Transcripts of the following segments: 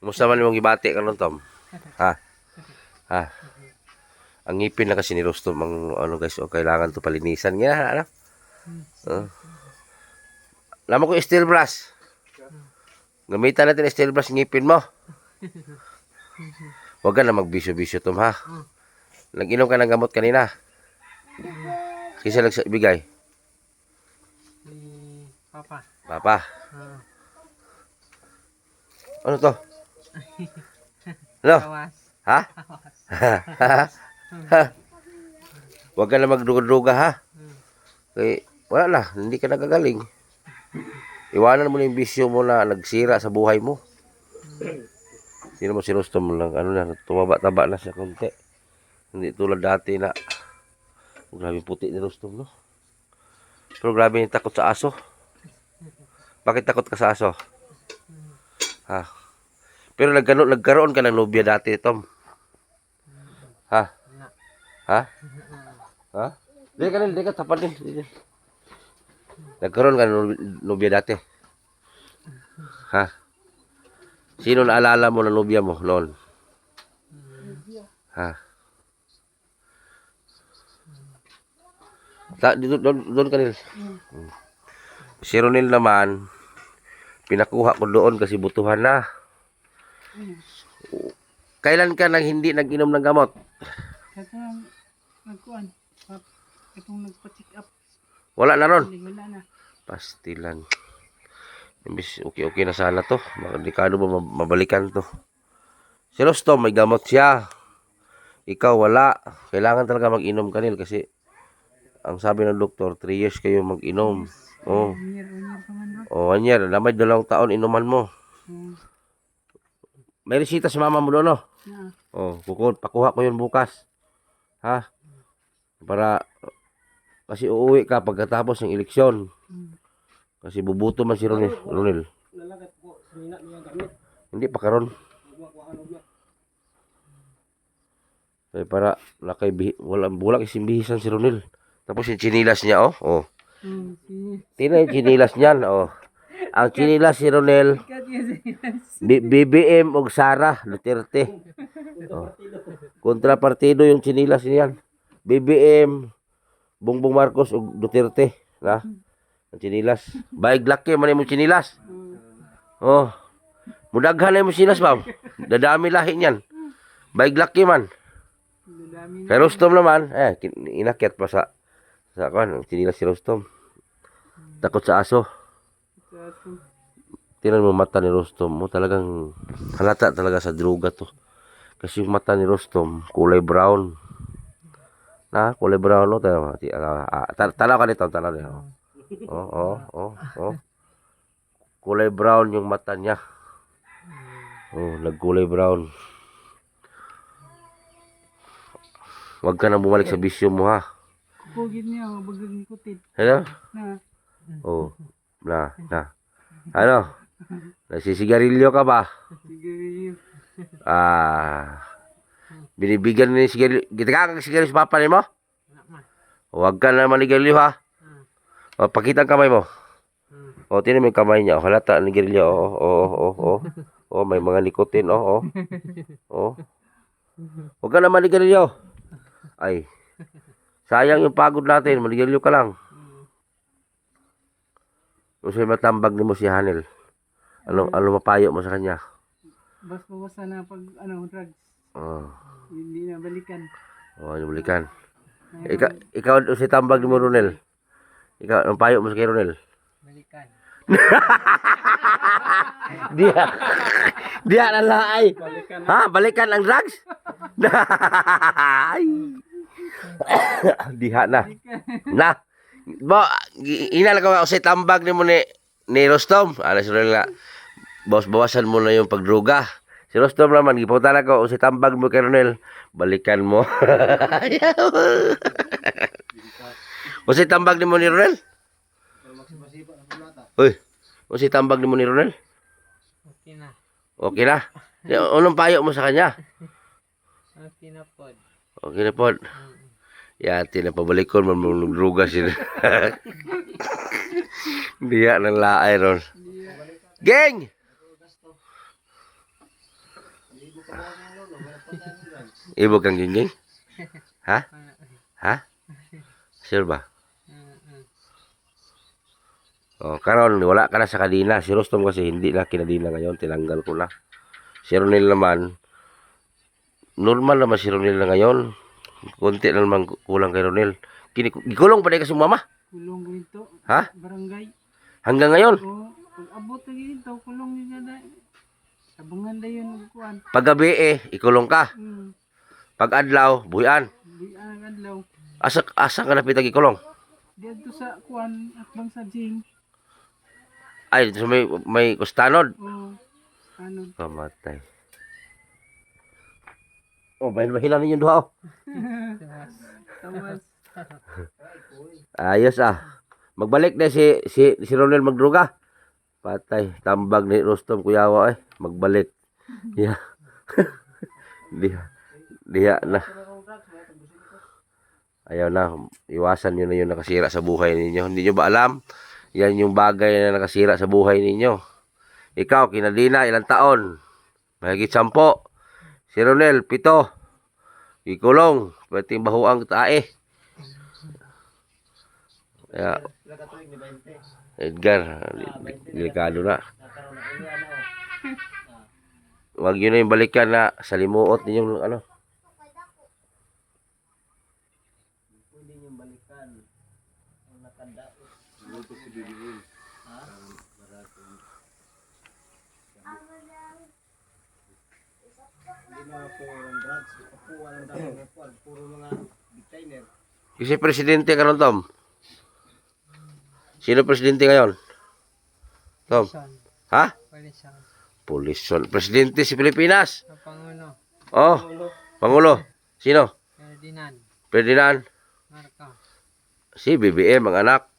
Kumusta man yung ibati ka nun, Tom? Ha? Ha? Ang ngipin na kasi ni Rostom ang ano guys, o kailangan to palinisan nga, ano? Uh. Alam ko steel brush. Gamitan natin steel brush ngipin mo. Huwag ka na magbisyo-bisyo, Tom, ha? Nag-inom ka ng gamot kanina. Kisa nagbigay? Papa. Papa. Ano to? Ano? Ha? Huwag ka na magduga-duga, ha? Kaya, wala na, hindi ka nagagaling. Iwanan mo na yung bisyo mo na nagsira sa buhay mo. Sino mo si Rostom lang, ano na, tumaba-taba na siya konti. Hindi tulad dati na, grabe puti ni Rostom, no? Pero grabe yung takot sa aso. Bakit takot ka sa aso? Ha? Pero nagkaroon ka ng nobya dati, Tom. Ha? Ha? Ha? Di ka, tapat din. Nagkaroon ka ng nobya dati. Ha? Sino naalala mo ng nobya mo noon? Ha? Doon ka nil. Si Ronel naman, pinakuha ko doon kasi butuhan na. Kailan ka nang hindi nag-inom ng gamot? Katong nagkuan. Katong nagpa-check up. Wala na ron. Wala na. Pastilan. Imbis okay na sana to. Delikado ba mabalikan to. Si Rostom may gamot siya. Ikaw wala. Kailangan talaga mag-inom kanil kasi ang sabi ng doktor, 3 years kayo mag-inom. Oh. 1 year pa man bro. Oh, 1 year. Lamay 2 taon inuman mo. May resita si mama mo doon, no? Oh, pakuha ko yun bukas. Ha? Para kasi uuwi ka pagkatapos ng eleksyon. Kasi bubuto man si Ronel. Hindi pa karon. Kaya para wala kasing bihisan si Ronel. Tapos yung chinilas niya, oh. Oh. Tingnan yung chinilas niyan, oh. Ang chinilas si Ronel, BBM og Sara Duterte. Oh. Kontrapartido yung chinilas niyan. BBM, Bongbong Marcos og Duterte. Na? Ang chinilas. Baig laki man yung chinilas. Oh. Mudaghan na yung chinilas, ma'am. Dadami lahi niyan. Baig laki man. Kay Rostom naman, inakyat pa sa kan, chinilas si Rostom. Takot sa aso. Tingnan mo mata ni Rostom mo, talagang halata talaga sa droga to. Kasi yung mata ni Rostom, kulay brown. Na, kulay brown, no? Tanaw ka nito, tanaw nito. Oh. Kulay brown yung mata niya. Oh, nagkulay brown. Huwag ka na bumalik sa bisyo mo, ha? Pugid niya, bagang nikutin. Hello? Na. Oh, na. Ano? Nagsisigarilyo ka ba? Sigarilyo. Binibigyan ni sigarilyo. Kita ka sigarilyo sa papa ni mo? Huwag ka na manigarilyo, ha? O, pakita ang kamay mo. O, tinan mo yung kamay niya. O, halata ang nigarilyo. O, may mga nikotin. O. Huwag ka na manigarilyo. Ay, sayang yung pagod natin. Manigarilyo ka lang. Kung sa'yo matambag ni mo si Hanel, ano mapayo mo sa kanya? Basta na pag drugs. Oh. Hindi na balikan. Oh, balikan. Ikaw si tambag ni mo, Ronel. Ikaw, ang payo mo sa kay Ronel? Balikan. Diya na laay. Ha? Balikan ang drugs? Diha na. Na. Bo, inalaga ko sa tambag ni mo ni Rostom. Ano si Ronel nga, bawasan mo na yung pagdruga. Si Rostom naman, gipunta na ko, sa tambag mo kay Ronel, balikan mo. O si tambag ni mo ni Ronel? Uy, o si tambag ni mo ni Ronel? Okay na. Okay na? Anong payo mo sa kanya? Okay na pod. Okay na pod. Yati na pabalikon, magdruga sila. Diya ng laay ron. Geng! Ibo kang gingging? Ha? Ano? Ha? Sure ba? Mm, mm. Oh, karon wala ka na sa kadina. Si Rostom kasi hindi na kinadina ngayon, tinanggal ko na. Si Ronel naman, normal naman si Ronel na ngayon. Konti na naman kulang kay Ronel. Gikulong pa din kasi mama. Kulong ko ito. Ha? Barangay. Hanggang ngayon. O, pag abot na ito, kulong niya na. Tabangan na yun ang kuhan. Pag gabi ikulong ka. Pag adlaw, buhian. Di ang adlaw. Asa ka napitag ikulong? Dito sa kuhan, akbang sa jing. Ay, so may kustanod. O, ano. Pamatay. Oh, mahilan ninyo duha oh. Tawas. Ayos ah. Magbalik na si Ronel magdruga. Patay, tambag ni Rostom Kuyawa magbalik. Yeah. Diha na. Ayaw na, iwasan nyo na yung nakasira sa buhay ninyo. Hindi nyo ba alam? Yan yung bagay na nakasira sa buhay ninyo. Ikaw, kinadina, ilang taon? Mahigit 10. Si Ronel, 7. Ikulong, pwedeng bahuang tae. Kaya, Edgar, delikado na. Huwag yun na yung balikan na salimuot ninyong ano. Pwede niyong balikan. Ang nakadaot. Hindi mga purong drugs. Kapuha lang daw ng kuwan. Puro mga detainer. Kasi presidente ka nun, Tom. Sino presidente ngayon? Tom? Ha? Pwede siya. Pulisyon. Presidente si Pilipinas. Sa Pangulo. Oh, Pangulo. Sino? Ferdinand. Ferdinand. Marcos. Si BBM, ang anak.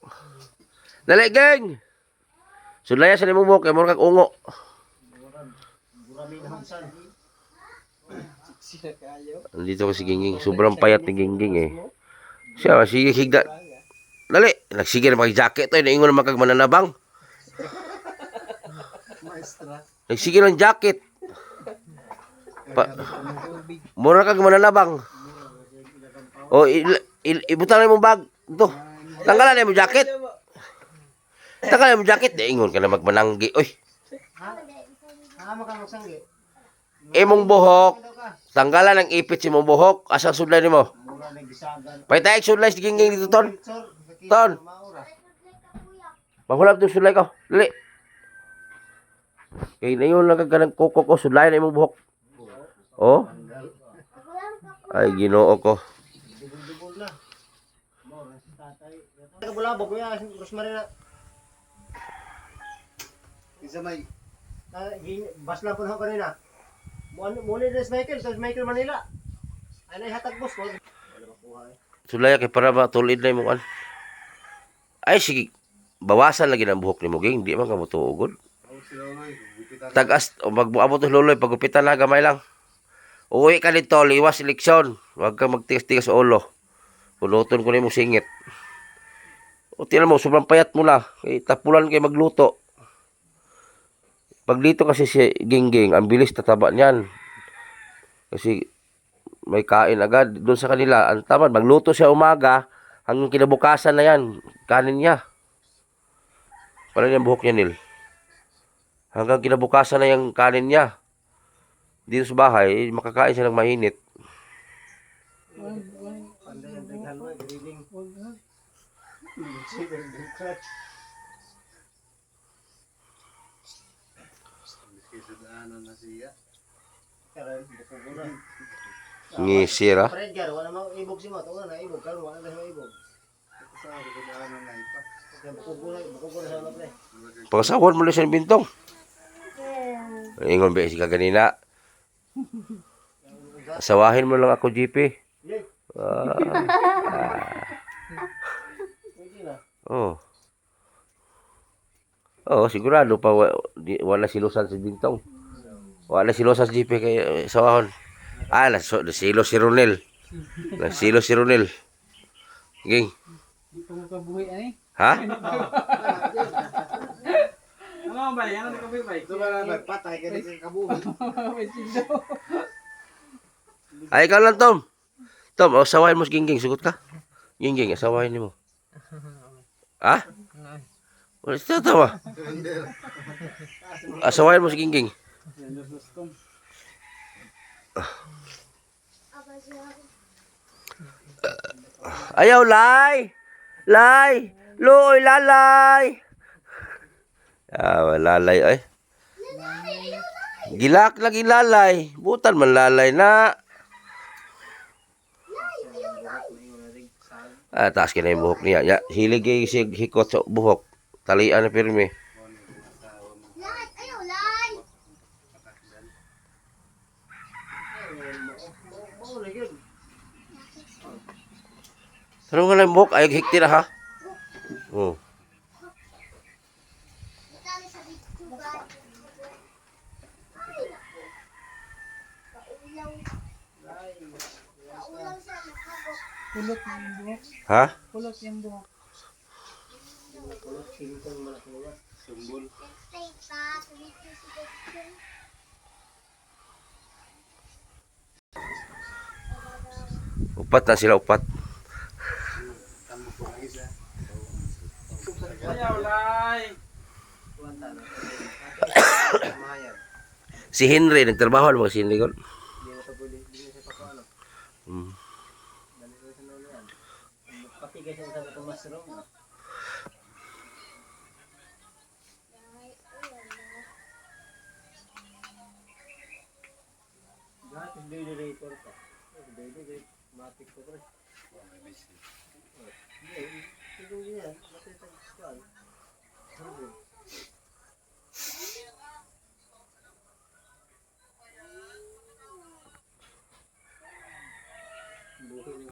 Dali, geng! Sudlaya sa nimumok, kay murag ungo. Nandito ko si Gingging. Sobrang payat ni Gingging Siya, sige, higda. Dali, nagsige na mag-jacket to. Naingon na makag mananabang. Nagsige ng jacket. Mura kag mananabang. O, ibutang na yung bag. Ito. Tanggalan na yung jacket. Tanggalan na yung jacket. Naingon ka na magmananggi. Uy. Imong buhok. Tanggalan ng ipit si mong buhok. Asang sudlay ni mo? Pahitayag sudlay si Gingging dito, Ton. Ton. Mahulap itong sudlay ko. Dali. Kaya na yun lang kagkanang kuko ko. Sudlay na imong buhok. Oh. Ay, ginoo ko. Bulabog kuya, Rosemary na. Isa may bas lang po na ako kanina. Muli na si Michael, sa Michael Manila. Ay na ihatag boss. Wala makuha Sudlay kay para matulid na imong Ay, sige. Bawasan lagi ng buhok ni mo, Ging. Di man ka mo tuugod. Tagas, o magbuabot ng luloy, pagupitan na, gamay lang. Uwi ka dito, liwas eleksyon. Huwag kang magtigas-tigas sa ulo. Punuton ko na yung singit. O, tinan mo, sobrang payat mo na. Kaya tapulan kayo magluto. Pag dito kasi si Gingging, ang bilis tataba niyan. Kasi may kain agad. Doon sa kanila, ang tamad, magluto siya umaga, hanggang kinabukasan na yan, kanin niya. Pala yung buhok niya, Nil. Hanggang kinabukasan na yung kanin niya. Dito sa bahay, makakain siya ng mainit. Panday ang daghan mo, grilling. Ngisira. Fred Gar, wala mang ibog si mo. Wala na ibog, karon wala na sa ibog. Bukog na sa pre. Pagkasawon mo lang siya ng bintong. Ingon ba si kaganina. Asawahin mo lang ako, GP. Oh. Oh, sigurado pa wala silusan si Bintong. Wala silusan si GP kay sawahon. Ah, nasilo si Ronel. Nasilo si Ronel. Ging. Di pa mo kabuhi ani. Ha? Ano ba yan? Ano ka ba? Ito ba na patay ka rin sa kabuhi. May sindo. Ay, ikaw lang, Tom. Tom, asawahin mo si Gingging. Sugot ka. Gingging, asawahin mo. Ha? Wala siya tawa. Asawahin mo si Gingging. Ayaw, lay! Lay! Luoy, lalay! Ah, lalay, ay. Gilak lagi lalay. Butan man lalay na. Ah, taas ka na yung buhok niya. Ya, hilig yung hikot sa buhok. Talian na pirmi. Tanong nga lang yung buhok. Ay, hikti na ha. Oh. Kulot yung buhok. Ha? Kulot yung buhok. Upat na sila, upat. Ayaw, lay! Si Henry, nagtrabaho naman si Henry. Hmm. Patigay siya sa itong mushroom. Lahat yung daily report ka. Daily report. Matik ko rin. Hindi yan. Matitag